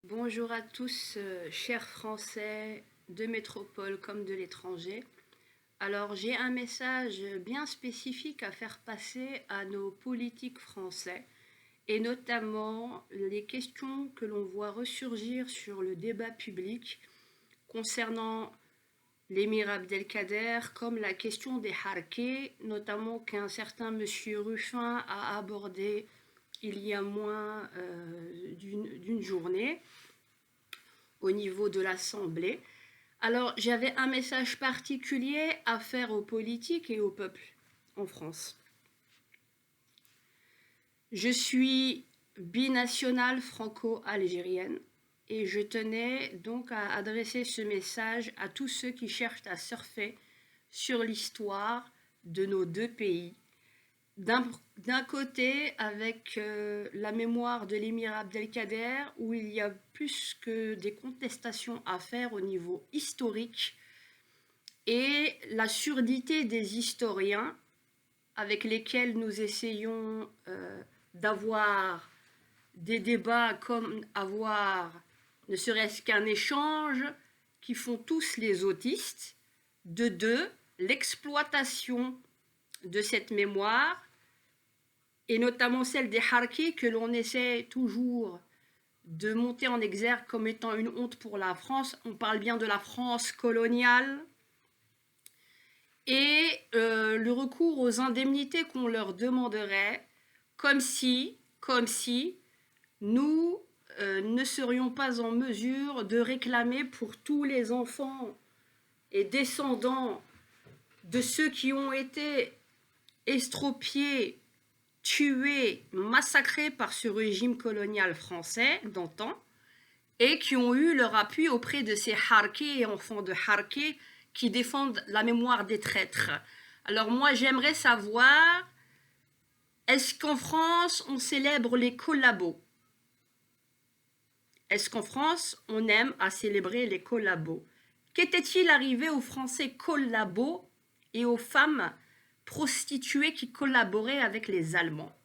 Bonjour à tous, chers Français de métropole comme de l'étranger. Alors, j'ai un message bien spécifique à faire passer à nos politiques français et notamment les questions que l'on voit ressurgir sur le débat public concernant l'émir Abdelkader, comme la question des harkis, notamment qu'un certain monsieur Ruffin a abordé il y a moins d'une journée au niveau de l'Assemblée. Alors, j'avais un message particulier à faire aux politiques et au peuple en France. Je suis binationale franco-algérienne et je tenais donc à adresser ce message à tous ceux qui cherchent à surfer sur l'histoire de nos deux pays. D'un côté, avec la mémoire de l'émir Abdelkader, où il y a plus que des contestations à faire au niveau historique, et la surdité des historiens avec lesquels nous essayons d'avoir des débats comme avoir ne serait-ce qu'un échange qui font tous les autistes. De deux, l'exploitation de cette mémoire et notamment celle des harkis que l'on essaie toujours de monter en exergue comme étant une honte pour la France. On parle bien de la France coloniale. Et le recours aux indemnités qu'on leur demanderait, comme si nous ne serions pas en mesure de réclamer pour tous les enfants et descendants de ceux qui ont été estropiés, tués, massacrés par ce régime colonial français d'antan, et qui ont eu leur appui auprès de ces harkis et enfants de harkis qui défendent la mémoire des traîtres. Alors moi, j'aimerais savoir, est-ce qu'en France, on célèbre les collabos? Est-ce qu'en France, on aime à célébrer les collabos? Qu'était-il arrivé aux Français collabos et aux femmes prostituées qui collaboraient avec les Allemands?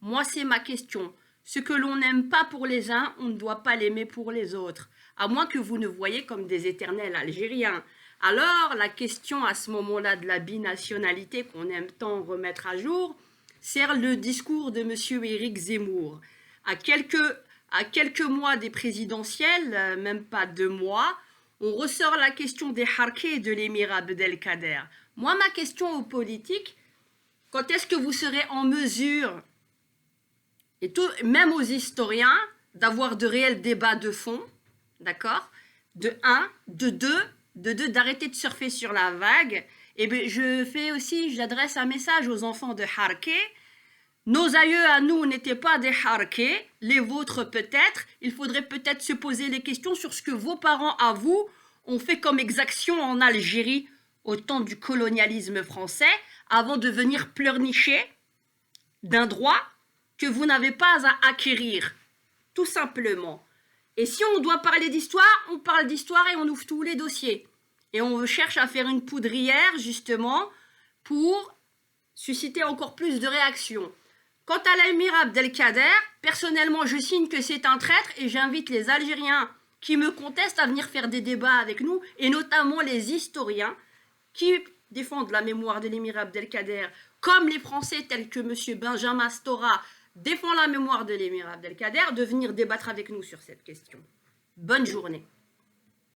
Moi, c'est ma question. Ce que l'on n'aime pas pour les uns, on ne doit pas l'aimer pour les autres, à moins que vous ne voyez comme des éternels Algériens. Alors, la question à ce moment-là de la binationalité qu'on aime tant remettre à jour, c'est le discours de M. Éric Zemmour. À quelques mois des présidentielles, même pas 2 mois, on ressort la question des harkis et de l'émir Abdelkader. Moi, ma question aux politiques, quand est-ce que vous serez en mesure, et même aux historiens, d'avoir de réels débats de fond, d'accord? De 1, de 2, d'arrêter de surfer sur la vague. Et bien, j'adresse un message aux enfants de harkis. Nos aïeux à nous n'étaient pas des harkis, les vôtres peut-être. Il faudrait peut-être se poser les questions sur ce que vos parents à vous ont fait comme exaction en Algérie au temps du colonialisme français, avant de venir pleurnicher d'un droit que vous n'avez pas à acquérir, tout simplement. Et si on doit parler d'histoire, on parle d'histoire et on ouvre tous les dossiers. Et on cherche à faire une poudrière, justement, pour susciter encore plus de réactions. Quant à l'émir Abdelkader, personnellement, je signe que c'est un traître et j'invite les Algériens qui me contestent à venir faire des débats avec nous, et notamment les historiens qui défendent la mémoire de l'émir Abdelkader, comme les Français tels que M. Benjamin Stora défend la mémoire de l'émir Abdelkader, de venir débattre avec nous sur cette question. Bonne journée.